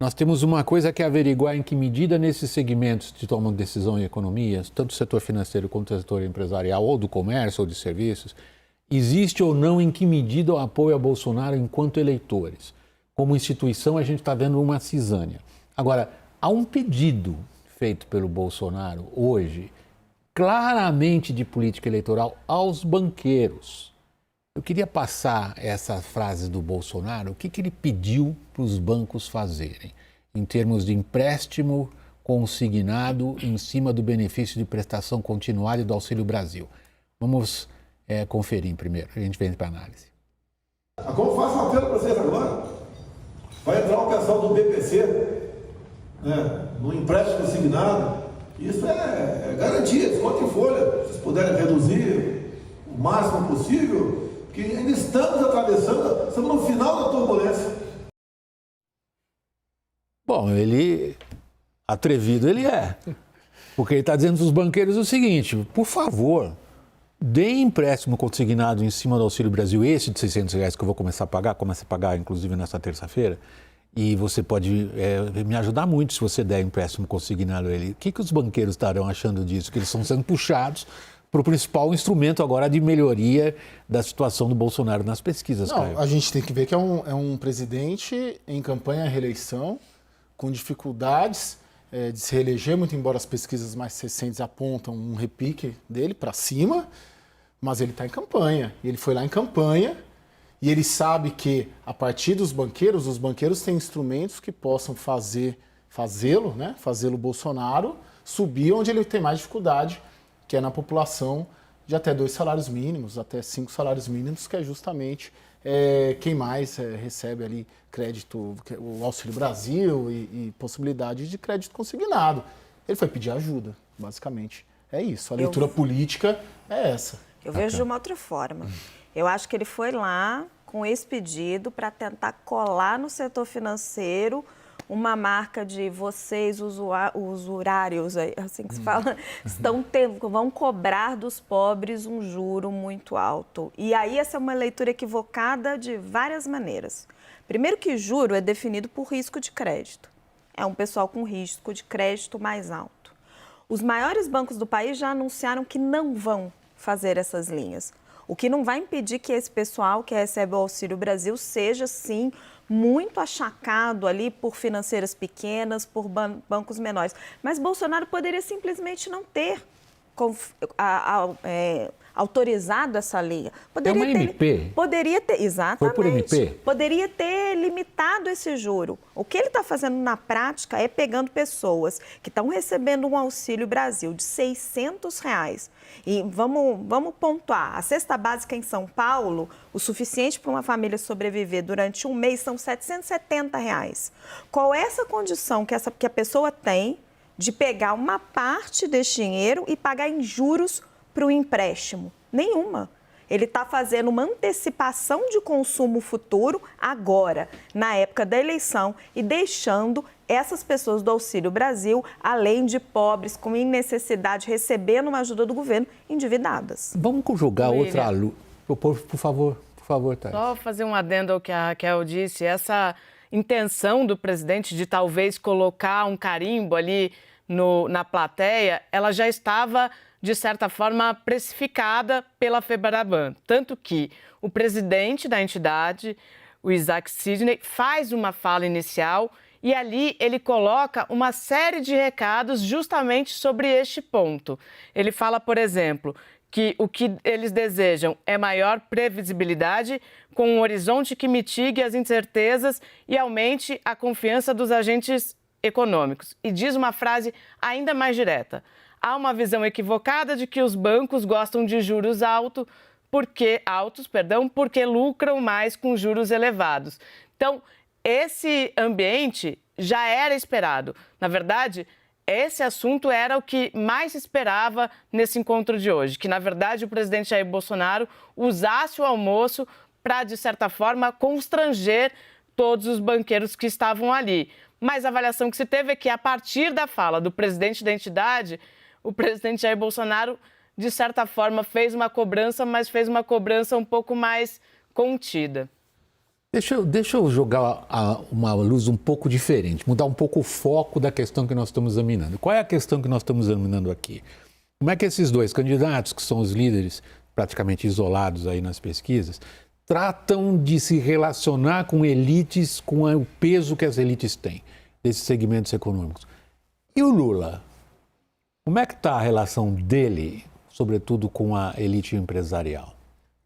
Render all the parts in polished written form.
Nós temos uma coisa que é averiguar em que medida nesses segmentos de toma de decisão em economia, tanto o setor financeiro quanto o setor empresarial, ou do comércio ou de serviços, existe ou não em que medida o apoio a Bolsonaro enquanto eleitores. Como instituição, a gente está vendo uma cisânia. Agora, há um pedido feito pelo Bolsonaro hoje, claramente de política eleitoral, aos banqueiros. Eu queria passar essa frase do Bolsonaro, o que ele pediu para os bancos fazerem, em termos de empréstimo consignado em cima do benefício de prestação continuada e do Auxílio Brasil. Vamos conferir primeiro, a gente vem para a análise. Como faço um apelo para vocês agora, vai entrar o pessoal do BPC, no empréstimo consignado, isso é garantia, desconto em folha, se vocês puderem reduzir o máximo possível, que ainda estamos atravessando, estamos no final da turbulência. Bom, atrevido ele é, porque ele está dizendo para os banqueiros o seguinte, por favor, deem empréstimo consignado em cima do Auxílio Brasil, esse de R$600 que eu vou começar a pagar inclusive nessa terça-feira, e você pode me ajudar muito se você der empréstimo consignado a ele. O que os banqueiros estarão achando disso? Que eles estão sendo puxados para o principal instrumento agora de melhoria da situação do Bolsonaro nas pesquisas, Caio. Não, a gente tem que ver que é um presidente em campanha à reeleição, com dificuldades de se reeleger, muito embora as pesquisas mais recentes apontam um repique dele para cima, mas ele está em campanha. Ele foi lá em campanha e ele sabe que, a partir dos banqueiros, os banqueiros têm instrumentos que possam fazê-lo, Bolsonaro, subir onde ele tem mais dificuldade, que é na população de até 2 salários mínimos, até 5 salários mínimos, que é justamente quem mais recebe ali crédito, o Auxílio Brasil e possibilidade de crédito consignado. Ele foi pedir ajuda, basicamente. É isso, a leitura política é essa. Eu vejo de uma outra forma. Eu acho que ele foi lá com esse pedido para tentar colar no setor financeiro uma marca de vocês, usurários, assim que se fala, vão cobrar dos pobres um juro muito alto. E aí essa é uma leitura equivocada de várias maneiras. Primeiro que juro é definido por risco de crédito. É um pessoal com risco de crédito mais alto. Os maiores bancos do país já anunciaram que não vão fazer essas linhas. O que não vai impedir que esse pessoal que recebe o Auxílio Brasil seja, sim, muito achacado ali por financeiras pequenas, por bancos menores. Mas Bolsonaro poderia simplesmente não ter autorizado essa linha. Poderia ter, MP? Poderia ter, exatamente. Foi por MP? Poderia ter limitado esse juro. O que ele está fazendo na prática é pegando pessoas que estão recebendo um Auxílio Brasil de R$600. E vamos pontuar, a cesta básica em São Paulo, o suficiente para uma família sobreviver durante um mês são R$770. Qual é essa condição que a pessoa tem de pegar uma parte desse dinheiro e pagar em juros para o empréstimo? Nenhuma. Ele está fazendo uma antecipação de consumo futuro agora, na época da eleição, e deixando essas pessoas do Auxílio Brasil, além de pobres com necessidade, recebendo uma ajuda do governo, endividadas. Vamos conjugar outra luz. Por favor, Thaís. Só fazer um adendo ao que a Raquel disse. Essa intenção do presidente de talvez colocar um carimbo ali na plateia, ela já estava, de certa forma, precificada pela Febraban. Tanto que o presidente da entidade, o Isaac Sidney, faz uma fala inicial e ali ele coloca uma série de recados justamente sobre este ponto. Ele fala, por exemplo, que o que eles desejam é maior previsibilidade com um horizonte que mitigue as incertezas e aumente a confiança dos agentes econômicos. E diz uma frase ainda mais direta: há uma visão equivocada de que os bancos gostam de juros altos porque lucram mais com juros elevados. Então, esse ambiente já era esperado. Na verdade, esse assunto era o que mais se esperava nesse encontro de hoje, que, na verdade, o presidente Jair Bolsonaro usasse o almoço para, de certa forma, constranger todos os banqueiros que estavam ali. Mas a avaliação que se teve é que, a partir da fala do presidente da entidade, o presidente Jair Bolsonaro, de certa forma, fez uma cobrança, mas fez uma cobrança um pouco mais contida. Deixa eu jogar uma luz um pouco diferente, mudar um pouco o foco da questão que nós estamos examinando. Qual é a questão que nós estamos examinando aqui? Como é que esses dois candidatos, que são os líderes praticamente isolados aí nas pesquisas, tratam de se relacionar com elites, com o peso que as elites têm, desses segmentos econômicos? E o Lula? Como é que está a relação dele, sobretudo com a elite empresarial?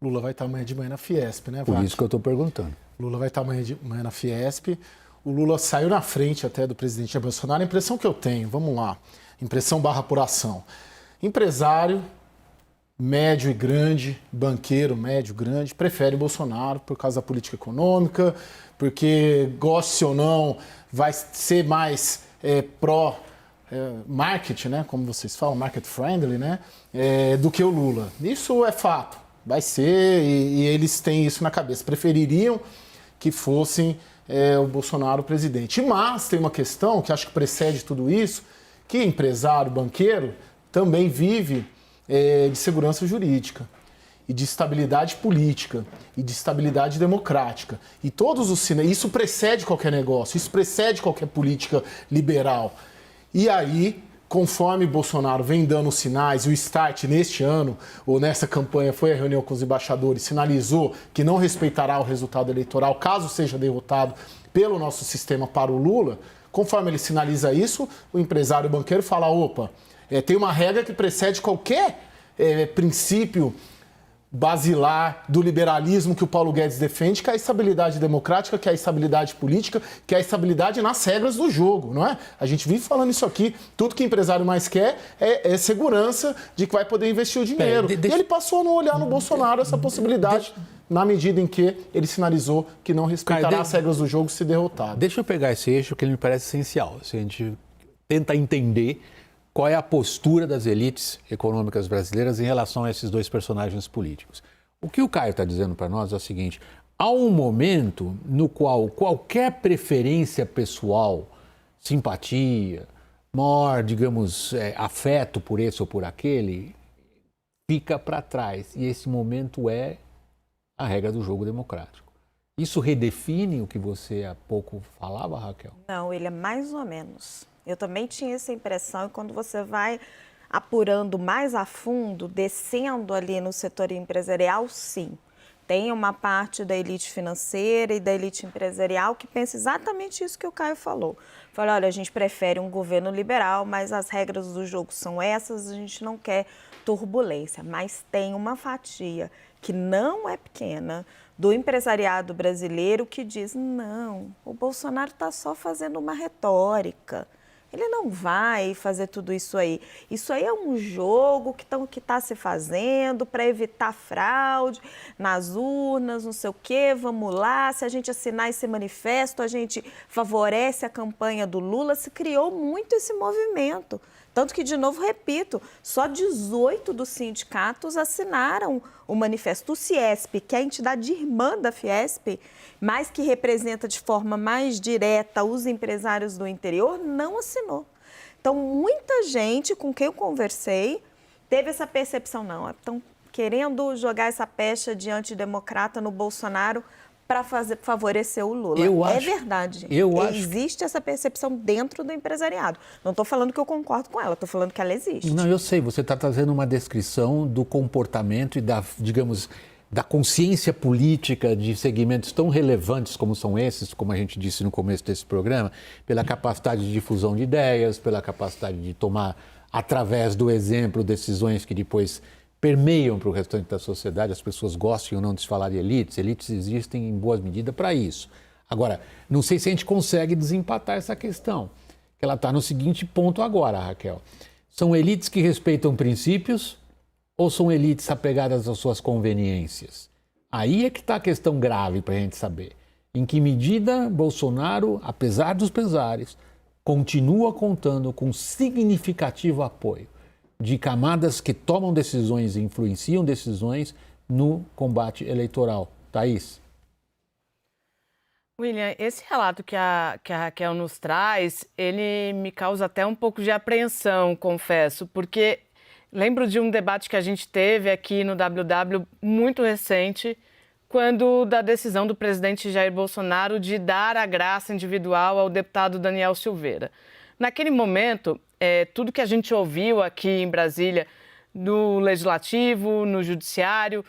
Lula vai estar amanhã de manhã na Fiesp, né, Por Vach? isso que eu estou perguntando. Lula vai estar amanhã de manhã na Fiesp. O Lula saiu na frente até do presidente Jair Bolsonaro. A impressão que eu tenho, vamos lá, impressão / apuração. Empresário, médio e grande, banqueiro, médio, grande, prefere Bolsonaro por causa da política econômica, porque, goste ou não, vai ser mais pró-market, né, como vocês falam, market friendly, né, do que o Lula. Isso é fato, vai ser, e eles têm isso na cabeça. Prefeririam que fossem o Bolsonaro presidente. Mas tem uma questão que acho que precede tudo isso, que empresário, banqueiro, também vive de segurança jurídica e de estabilidade política e de estabilidade democrática. E todos os sinais, isso precede qualquer negócio, isso precede qualquer política liberal. E aí, conforme Bolsonaro vem dando sinais, o start neste ano, ou nessa campanha, foi a reunião com os embaixadores, sinalizou que não respeitará o resultado eleitoral, caso seja derrotado pelo nosso sistema para o Lula. Conforme ele sinaliza isso, o empresário banqueiro fala, opa, tem uma regra que precede qualquer princípio basilar do liberalismo que o Paulo Guedes defende, que é a estabilidade democrática, que é a estabilidade política, que é a estabilidade nas regras do jogo, não é? A gente vive falando isso aqui, tudo que o empresário mais quer é segurança de que vai poder investir o dinheiro. E ele passou a não olhar no Bolsonaro essa possibilidade, na medida em que ele sinalizou que não respeitará as regras do jogo se derrotado. Deixa eu pegar esse eixo que ele me parece essencial. Se a gente tenta entender qual é a postura das elites econômicas brasileiras em relação a esses dois personagens políticos. O que o Caio está dizendo para nós é o seguinte: há um momento no qual qualquer preferência pessoal, simpatia, maior, digamos, afeto por esse ou por aquele, fica para trás. E esse momento é a regra do jogo democrático. Isso redefine o que você há pouco falava, Raquel? Não, ele é mais ou menos. Eu também tinha essa impressão, e quando você vai apurando mais a fundo, descendo ali no setor empresarial, sim. Tem uma parte da elite financeira e da elite empresarial que pensa exatamente isso que o Caio falou. Fala, olha, a gente prefere um governo liberal, mas as regras do jogo são essas, a gente não quer turbulência. Mas tem uma fatia que não é pequena do empresariado brasileiro que diz, não, o Bolsonaro está só fazendo uma retórica. Ele não vai fazer tudo isso aí. Isso aí é um jogo que está se fazendo para evitar fraude nas urnas, não sei o quê, vamos lá. Se a gente assinar esse manifesto, a gente favorece a campanha do Lula. Se criou muito esse movimento. Tanto que, de novo, repito, só 18 dos sindicatos assinaram o manifesto. O Ciesp, que é a entidade irmã da Fiesp, mas que representa de forma mais direta os empresários do interior, não assinou. Então, muita gente com quem eu conversei teve essa percepção, não, estão querendo jogar essa pecha de antidemocrata no Bolsonaro para favorecer o Lula. É verdade. Existe essa percepção dentro do empresariado. Não estou falando que eu concordo com ela, estou falando que ela existe. Não, eu sei, você está trazendo uma descrição do comportamento e da, digamos, da consciência política de segmentos tão relevantes como são esses, como a gente disse no começo desse programa, pela capacidade de difusão de ideias, pela capacidade de tomar, através do exemplo, decisões que depois permeiam para o restante da sociedade. As pessoas gostam ou não de se falar de elites. Elites existem em boa medida para isso. Agora, não sei se a gente consegue desempatar essa questão, que ela está no seguinte ponto agora, Raquel. São elites que respeitam princípios ou são elites apegadas às suas conveniências? Aí é que está a questão grave para a gente saber. Em que medida Bolsonaro, apesar dos pesares, continua contando com significativo apoio de camadas que tomam decisões e influenciam decisões no combate eleitoral. Thaís? William, esse relato que a Raquel nos traz, ele me causa até um pouco de apreensão, confesso, porque lembro de um debate que a gente teve aqui no WW muito recente, quando da decisão do presidente Jair Bolsonaro de dar a graça individual ao deputado Daniel Silveira. Naquele momento, tudo que a gente ouviu aqui em Brasília, no Legislativo, no Judiciário,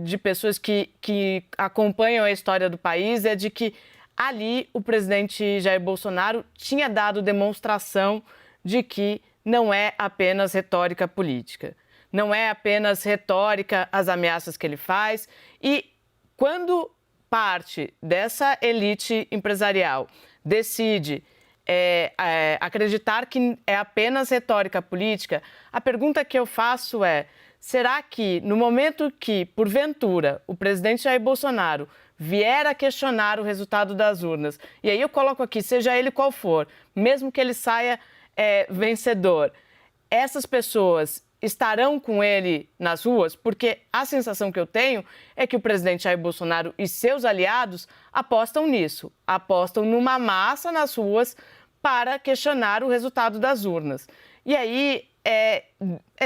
de pessoas que acompanham a história do país, é de que ali o presidente Jair Bolsonaro tinha dado demonstração de que não é apenas retórica política, não é apenas retórica as ameaças que ele faz. E quando parte dessa elite empresarial decide acreditar que é apenas retórica política, a pergunta que eu faço é: será que no momento que, porventura, o presidente Jair Bolsonaro vier a questionar o resultado das urnas, e aí eu coloco aqui, seja ele qual for, mesmo que ele saia vencedor, essas pessoas estarão com ele nas ruas? Porque a sensação que eu tenho é que o presidente Jair Bolsonaro e seus aliados apostam nisso, apostam numa massa nas ruas para questionar o resultado das urnas. E aí é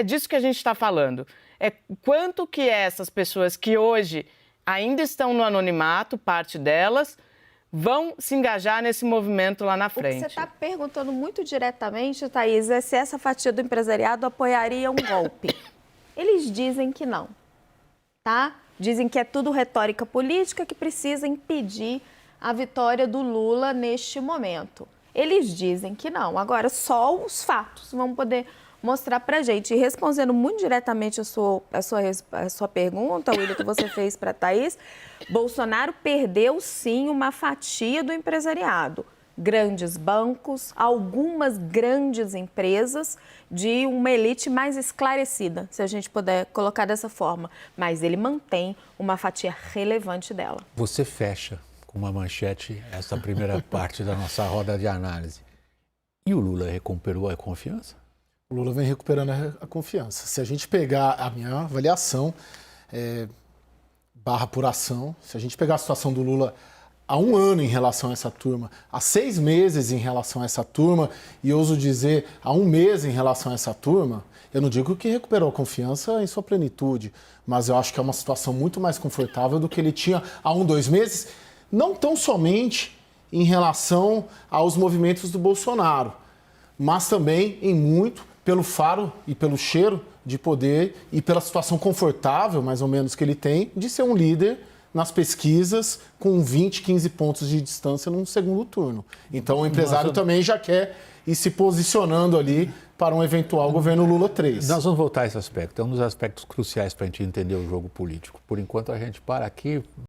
disso que a gente está falando. É quanto que essas pessoas que hoje ainda estão no anonimato, parte delas, vão se engajar nesse movimento lá na frente. O que você está perguntando muito diretamente, Thaís, é se essa fatia do empresariado apoiaria um golpe. Eles dizem que não, tá? Dizem que é tudo retórica política, que precisa impedir a vitória do Lula neste momento. Eles dizem que não. Agora, só os fatos vão poder mostrar para a gente. E respondendo muito diretamente a sua pergunta, William, que você fez para a Thaís, Bolsonaro perdeu, sim, uma fatia do empresariado. Grandes bancos, algumas grandes empresas de uma elite mais esclarecida, se a gente puder colocar dessa forma. Mas ele mantém uma fatia relevante dela. Você fecha com uma manchete essa primeira parte da nossa roda de análise. E o Lula recuperou a confiança? O Lula vem recuperando a confiança. Se a gente pegar a minha avaliação, barra apuração, se a gente pegar a situação do Lula há 1 ano em relação a essa turma, há 6 meses em relação a essa turma, e ouso dizer, há 1 mês em relação a essa turma, eu não digo que recuperou a confiança em sua plenitude, mas eu acho que é uma situação muito mais confortável do que ele tinha há 1, 2 meses, não tão somente em relação aos movimentos do Bolsonaro, mas também em muito pelo faro e pelo cheiro de poder e pela situação confortável, mais ou menos, que ele tem de ser um líder nas pesquisas com 20, 15 pontos de distância num segundo turno. Então o empresário também já quer ir se posicionando ali para um eventual governo Lula 3. Nós vamos voltar a esse aspecto. É um dos aspectos cruciais para a gente entender o jogo político. Por enquanto a gente para aqui.